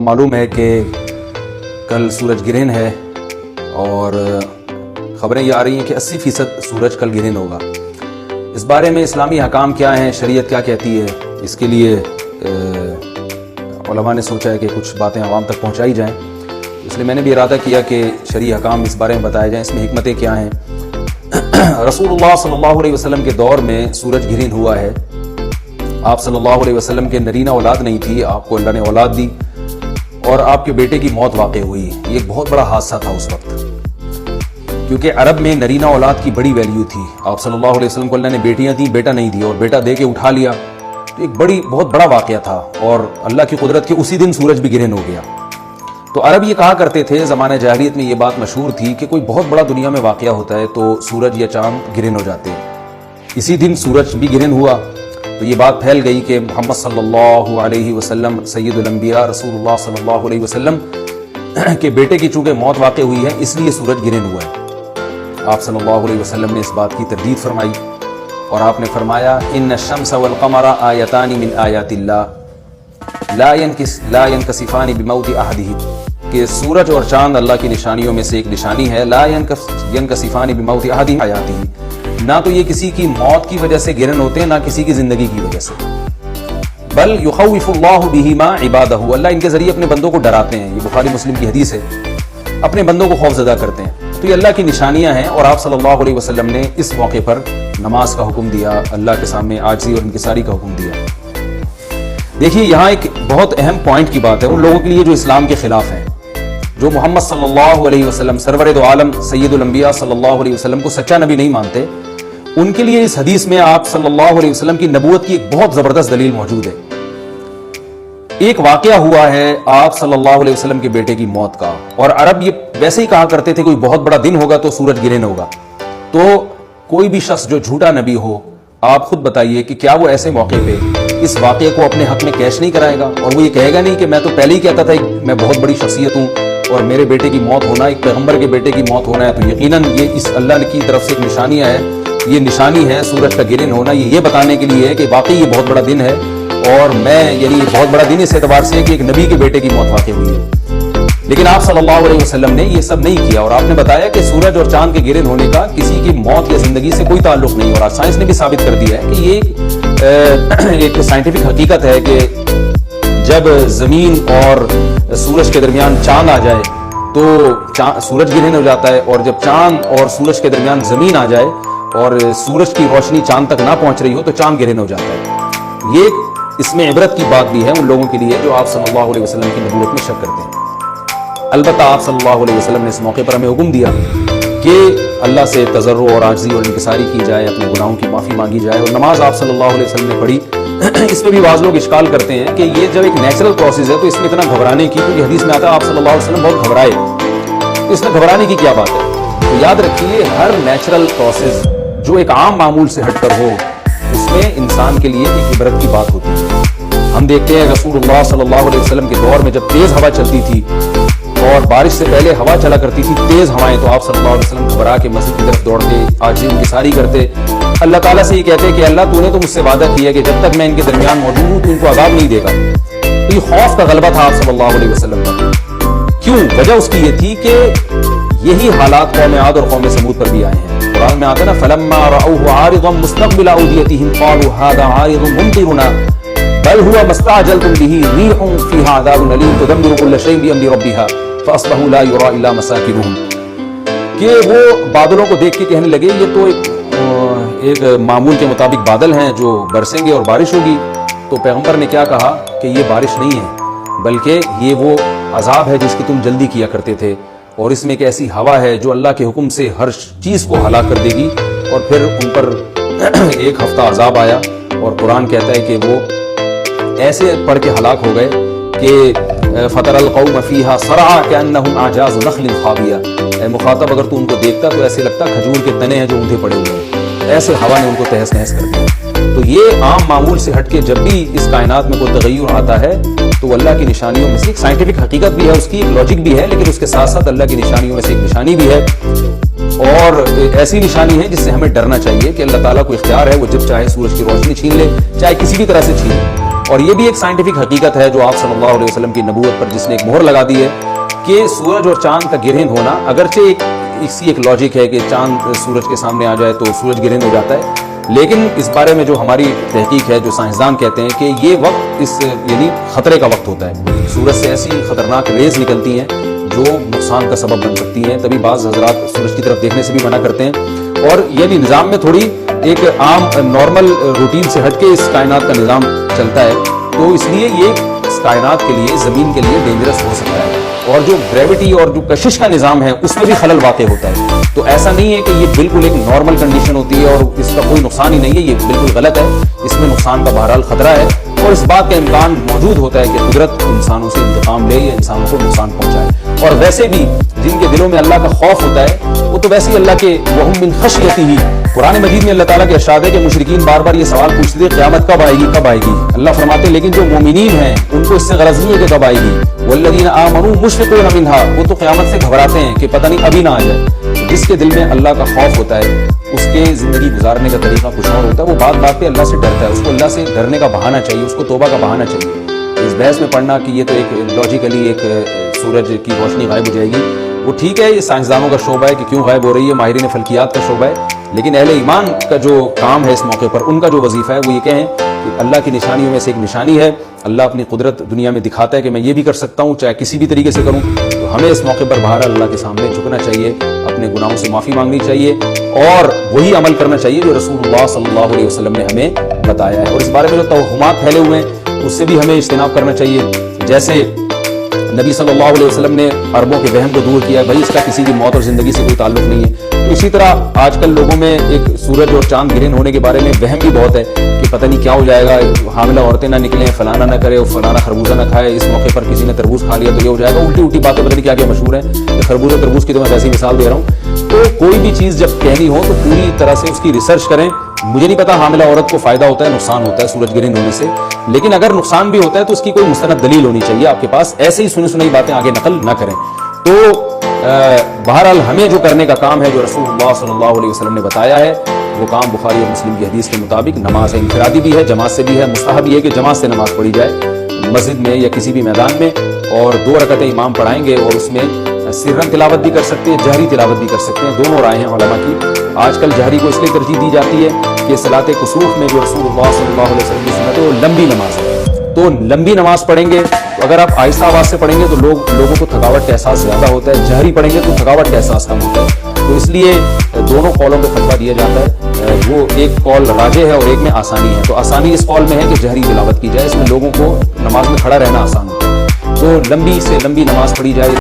معلوم ہے کہ کل سورج گرہن ہے اور خبریں یہ آ رہی ہیں کہ 80% سورج کل گرہن ہوگا۔ اس بارے میں اسلامی حکام کیا ہیں، شریعت کیا کہتی ہے، اس کے لیے علماء نے سوچا ہے کہ کچھ باتیں عوام تک پہنچائی جائیں، اس لیے میں نے بھی ارادہ کیا کہ شرعی حکام اس بارے میں بتائے جائیں، اس میں حکمتیں کیا ہیں۔ رسول اللہ صلی اللہ علیہ وسلم کے دور میں سورج گرہن ہوا ہے۔ آپ صلی اللہ علیہ وسلم کے نرینہ اولاد نہیں تھی، آپ کو اللہ نے اولاد دی اور آپ کے بیٹے کی موت واقع ہوئی۔ یہ ایک بہت بڑا حادثہ تھا اس وقت، کیونکہ عرب میں نرینہ اولاد کی بڑی ویلیو تھی۔ آپ صلی اللہ علیہ وسلم کو اللہ نے بیٹیاں دیں، بیٹا نہیں دیا، اور بیٹا دے کے اٹھا لیا، تو ایک بہت بڑا واقعہ تھا، اور اللہ کی قدرت کے اسی دن سورج بھی گرہن ہو گیا۔ تو عرب یہ کہا کرتے تھے، زمانہ جاہلیت میں یہ بات مشہور تھی کہ کوئی بہت بڑا دنیا میں واقعہ ہوتا ہے تو سورج یا چاند گرہن ہو جاتے ہیں۔ اسی دن سورج بھی گرہن ہوا تو یہ بات پھیل گئی کہ محمد صلی اللہ علیہ وسلم سید الانبیاء رسول اللہ صلی اللہ علیہ وسلم کے بیٹے کی چونکہ موت واقع ہوئی ہے، اس لیے سورج گرہن ہوا ہے۔ آپ صلی اللہ علیہ وسلم نے اس بات کی تردید فرمائی اور آپ نے فرمایا ان الشمس والقمر آیتان من آیات اللہ لا ينکسفان بموت احدہم، کہ سورج اور چاند اللہ کی نشانیوں میں سے ایک نشانی ہے۔ لا ينکسفان بموت احدہم آیاتہ، نہ تو یہ کسی کی موت کی وجہ سے گرہن ہوتے ہیں، نہ کسی کی زندگی کی وجہ سے، بل یخوف اللہ بہما عبادہ، اللہ ان کے ذریعے اپنے بندوں کو ڈراتے ہیں۔ یہ بخاری مسلم کی حدیث ہے، اپنے بندوں کو خوف زدہ کرتے ہیں۔ تو یہ اللہ کی نشانیاں ہیں، اور آپ صلی اللہ علیہ وسلم نے اس موقع پر نماز کا حکم دیا، اللہ کے سامنے عاجزی اور انکساری کا حکم دیا۔ دیکھیے یہاں ایک بہت اہم پوائنٹ کی بات ہے ان لوگوں کے لیے جو اسلام کے خلاف ہیں، جو محمد صلی اللہ علیہ وسلم سرور دو عالم سید الانبیاء صلی اللہ علیہ وسلم کو سچا نبی نہیں مانتے، ان کے لیے اس حدیث میں آپ صلی اللہ علیہ وسلم کی نبوت کی ایک بہت زبردست دلیل موجود ہے۔ ایک واقعہ ہوا ہے آپ صلی اللہ علیہ وسلم کے بیٹے کی موت کا، اور عرب یہ ویسے ہی کہا کرتے تھے کوئی بہت بڑا دن ہوگا تو سورج گرہن ہوگا۔ تو کوئی بھی شخص جو جھوٹا نبی ہو، آپ خود بتائیے کہ کیا وہ ایسے موقع پہ اس واقعے کو اپنے حق میں کیش نہیں کرائے گا، اور وہ یہ کہے گا نہیں کہ میں تو پہلے ہی کہتا تھا میں بہت بڑی شخصیت ہوں اور میرے بیٹے کی موت ہونا، ایک پیغمبر کے بیٹے کی موت ہونا ہے تو یقیناً یہ اس اللہ کی طرف سے ایک نشانیاں ہے، یہ نشانی ہے سورج کا گرہن ہونا، یہ بتانے کے لیے ہے کہ واقعی یہ بہت بڑا دن ہے، اور میں یعنی یہ بہت بڑا دن اس اعتبار سے ہے کہ ایک نبی کے بیٹے کی موت واقع ہوئی ہے۔ لیکن آپ صلی اللہ علیہ وسلم نے یہ سب نہیں کیا، اور آپ نے بتایا کہ سورج اور چاند کے گرہن ہونے کا کسی کی موت یا زندگی سے کوئی تعلق نہیں، اور آج سائنس نے بھی ثابت کر دیا ہے کہ یہ ایک سائنٹیفک حقیقت ہے کہ جب زمین اور سورج کے درمیان چاند آ جائے تو سورج گرہن ہو جاتا ہے، اور جب چاند اور سورج کے درمیان زمین آ جائے اور سورج کی روشنی چاند تک نہ پہنچ رہی ہو تو چاند گرہن ہو جاتا ہے۔ یہ اس میں عبرت کی بات بھی ہے ان لوگوں کے لیے جو آپ صلی اللہ علیہ وسلم کی نبوت میں شک کرتے ہیں۔ البتہ آپ صلی اللہ علیہ وسلم نے اس موقع پر ہمیں حکم دیا کہ اللہ سے تضرع اور عاجزی اور انکساری کی جائے، اپنے گناہوں کی معافی مانگی جائے، اور نماز آپ صلی اللہ علیہ وسلم نے پڑھی۔ اس پہ بھی بعض لوگ اشکال کرتے ہیں کہ یہ جب ایک نیچرل پروسیس ہے تو اس میں اتنا گھبرانے کی، کیونکہ حدیث میں آتا ہے آپ صلی اللہ علیہ وسلم بہت گھبرائے، تو اس میں گھبرانے کی کیا بات ہے؟ تو یاد رکھیے ہر نیچرل پروسیس جو ایک عام معمول سے ہٹ کر ہو، اس میں انسان کے لیے ایک عبرت کی بات ہوتی ہے۔ ہم دیکھتے ہیں رسول اللہ صلی اللہ علیہ وسلم کے دور میں جب تیز ہوا چلتی تھی اور بارش سے پہلے ہوا چلا کرتی تھی تیز ہوائیں، تو آپ صلی اللہ علیہ وسلم گھبرا کے مسجد کی طرف دوڑتے، عاجزی انکساری کرتے، اللہ تعالیٰ سے یہ کہتے کہ اللہ تو نے تو مجھ سے وعدہ کیا کہ جب تک میں ان کے درمیان موجود ہوں تو ان کو عذاب نہیں دے گا۔ تو یہ خوف کا غلبہ تھا آپ صلی اللہ علیہ وسلم کا۔ کیوں؟ وجہ اس کی یہ تھی کہ یہی حالات قوم عاد اور قوم ثمود پر بھی آئے ہیں۔ قرآن میں آتا ہے نا فَلَمَّا رَأَوْهُ عَارِضًا مُسْتَقْبِلَ أَوْدِيَتِهِمْ قَالُوا هَذَا عَارِضٌ مُمْطِرُنَا بَلْ هُوَ مَا اسْتَعْجَلْتُمْ بِهِ رِيحٌ فِيهَا عَذَابٌ أَلِيمٌ تُدَمِّرُ كُلَّ شَيْءٍ بِأَمْرِ رَبِّهَا فَأَصْبَحُوا لَا يُرَىٰ إِلَّا مَسَاكِنُهُمْ، کہ وہ بادلوں کو دیکھ کے کہنے لگے یہ تو ایک معمول کے مطابق بادل ہیں جو برسیں گے اور بارش ہوگی۔ تو پیغمبر نے کیا کہا کہ یہ بارش نہیں ہے بلکہ یہ وہ عذاب ہے جس کی تم جلدی کیا کرتے تھے، اور اس میں ایک ایسی ہوا ہے جو اللہ کے حکم سے ہر چیز کو ہلاک کر دے گی۔ اور پھر ان پر ایک ہفتہ عذاب آیا، اور قرآن کہتا ہے کہ وہ ایسے پڑھ کے ہلاک ہو گئے کہ فَتَرَى الْقَوْمَ فِيهَا صَرْعَىٰ كَأَنَّهُمْ أَعْجَازُ نَخْلٍ خَاوِيَةٍ، اے مخاطب اگر تو ان کو دیکھتا تو ایسے لگتا کھجور کے تنے ہیں جو اونھے پڑے ہوئے ہیں، ایسے ہوا نے ان کو تہس نہس کر دیا۔ تو یہ عام معمول سے ہٹ کے جب بھی اس کائنات میں کوئی تغیر آتا ہے تو اللہ کی نشانیوں میں سے ایک سائنٹیفک حقیقت بھی ہے، اس کی ایک لاجک بھی ہے، لیکن اس کے ساتھ ساتھ اللہ کی نشانیوں میں سے ایک نشانی بھی ہے، اور ایسی نشانی ہے جس سے ہمیں ڈرنا چاہیے کہ اللہ تعالیٰ کو اختیار ہے، وہ جب چاہے سورج کی روشنی چھین لے، چاہے کسی بھی طرح سے چھین لے، اور یہ بھی ایک سائنٹیفک حقیقت ہے جو آپ صلی اللہ علیہ وسلم کی نبوت پر جس نے ایک مہر لگا دی ہے کہ سورج اور چاند کا گرہن ہونا، اگرچہ ایک لاجک ہے کہ چاند سورج کے سامنے آ جائے تو سورج گرہن ہو جاتا ہے، لیکن اس بارے میں جو ہماری تحقیق ہے، جو سائنسدان کہتے ہیں کہ یہ وقت یعنی خطرے کا وقت ہوتا ہے، سورج سے ایسی خطرناک ریز نکلتی ہیں جو نقصان کا سبب بن سکتی ہیں، تبھی بعض حضرات سورج کی طرف دیکھنے سے بھی منع کرتے ہیں، اور یعنی نظام میں تھوڑی ایک عام نارمل روٹین سے ہٹ کے اس کائنات کا نظام چلتا ہے، تو اس لیے یہ اس کائنات کے لیے، زمین کے لیے ڈینجرس ہو سکتا ہے، اور جو گریوٹی اور جو کشش کا نظام ہے اس میں بھی خلل واقع ہوتا ہے۔ تو ایسا نہیں ہے کہ یہ بالکل ایک نارمل کنڈیشن ہوتی ہے اور اس کا کوئی نقصان ہی نہیں ہے، یہ بالکل غلط ہے، اس میں نقصان کا بہرحال خطرہ ہے، اور اس بات کا امکان موجود ہوتا ہے کہ قدرت انسانوں سے انتقام لے یا انسانوں کو نقصان پہنچائے۔ اور ویسے بھی جن کے دلوں میں اللہ کا خوف ہوتا ہے وہ تو ویسے ہی اللہ کے وَهُم مِّن خَشْيَتِهِ، قرآن مجید میں اللہ تعالیٰ کے ارشاد ہے کہ مشرکین بار بار یہ سوال پوچھتے تھے قیامت کب آئے گی کب آئے گی، اللہ فرماتے ہیں لیکن جو مومنین ہیں ان کو اس سے غرض نہیں ہے کہ کب آئے گی، وَالَّذِينَ آمَنُوا مُشْفِقُونَ مِنْهَا، وہ تو قیامت سے گھبراتے ہیں کہ پتہ نہیں ابھی نہ آ جائے۔ جس کے دل میں اللہ کا خوف ہوتا ہے اس کے زندگی گزارنے کا طریقہ کچھ اور ہوتا ہے، وہ بات بات پہ اللہ سے ڈرتا ہے، اس کو اللہ سے ڈرنے کا بہانہ چاہیے، اس کو توبہ کا بہانہ چاہیے۔ اس بحث میں پڑھنا کہ یہ تو ایک لاجیکلی ایک سورج کی روشنی غائب ہو جائے گی، وہ ٹھیک ہے، یہ سائنسدانوں کا شعبہ ہے کہ کیوں غائب ہو رہی ہے، ماہرین فلکیات کا شعبہ ہے، لیکن اہل ایمان کا جو کام ہے اس موقع پر، ان کا جو وظیفہ ہے وہ یہ کہیں کہ اللہ کی نشانیوں میں سے ایک نشانی ہے، اللہ اپنی قدرت دنیا میں دکھاتا ہے کہ میں یہ بھی کر سکتا ہوں چاہے کسی بھی طریقے سے کروں، تو ہمیں اس موقع پر بہرحال اللہ کے سامنے جھکنا چاہیے، اپنے گناہوں سے معافی مانگنی چاہیے، اور وہی عمل کرنا چاہیے جو رسول اللہ صلی اللہ علیہ وسلم نے ہمیں بتایا ہے، اور اس بارے میں جو توہمات پھیلے ہوئے ہیں اس سے بھی ہمیں اجتناب کرنا چاہیے، جیسے نبی صلی اللہ علیہ وسلم نے عربوں کے وہم کو دور کیا، بھائی اس کا کسی کی موت اور زندگی سے کوئی تعلق نہیں ہے، تو اسی طرح آج کل لوگوں میں ایک سورج اور چاند گرہن ہونے کے بارے میں وہم بھی بہت ہے کہ پتہ نہیں کیا ہو جائے گا، حاملہ عورتیں نہ نکلیں، فلانا نہ کرے، فلانا خربوزہ نہ کھائے، اس موقع پر کسی نے تربوز کھا لیا تو یہ ہو جائے گا، الٹی الٹی باتیں پتہ نہیں کیا کیا مشہور ہیں، خربوزہ تربوز کی تو میں ویسی مثال دے رہا ہوں۔ تو کوئی بھی چیز جب کہنی ہو تو پوری طرح سے اس کی ریسرچ کریں، مجھے نہیں پتا حاملہ عورت کو فائدہ ہوتا ہے نقصان ہوتا ہے سورج گرہن ہونے سے، لیکن اگر نقصان بھی ہوتا ہے تو اس کی کوئی مستند دلیل ہونی چاہیے آپ کے پاس، ایسے ہی سنی سنائی باتیں آگے نقل نہ کریں۔ تو بہرحال ہمیں جو کرنے کا کام ہے جو رسول اللہ صلی اللہ علیہ وسلم نے بتایا ہے وہ کام بخاری اور مسلم کی حدیث کے مطابق نماز انفرادی بھی ہے، جماعت سے بھی ہے، مستحب یہ ہے کہ جماعت سے نماز پڑھی جائے مسجد میں یا کسی بھی میدان میں، اور 2 رکعتیں امام پڑھائیں گے اور اس میں سرن تلاوت بھی کر سکتے ہیں، جہری تلاوت بھی کر سکتے ہیں، دونوں رائے ہیں علماء کی۔ آج کل جہری کو اس لیے ترجیح دی جاتی ہے کہ صلاۃ کسوف میں جو رسول اللہ صلی اللہ علیہ وسلم کی سنت ہے وہ لمبی نماز ہے، تو لمبی نماز پڑھیں گے تو اگر آپ آہستہ آواز سے پڑھیں گے تو لوگوں کو تھکاوٹ کا احساس زیادہ ہوتا ہے، جہری پڑھیں گے تو تھکاوٹ کا احساس کم ہوتا ہے، تو اس لیے دونوں قولوں پہ فتویٰ دیا جاتا ہے، وہ ایک قول راجح ہے اور ایک میں آسانی ہے، تو آسانی اس قول میں ہے کہ جہری تلاوت کی جائے، اس میں لوگوں کو نماز میں کھڑا رہنا آسان ہوتا ہے، تو لمبی سے لمبی نماز پڑھی جائے۔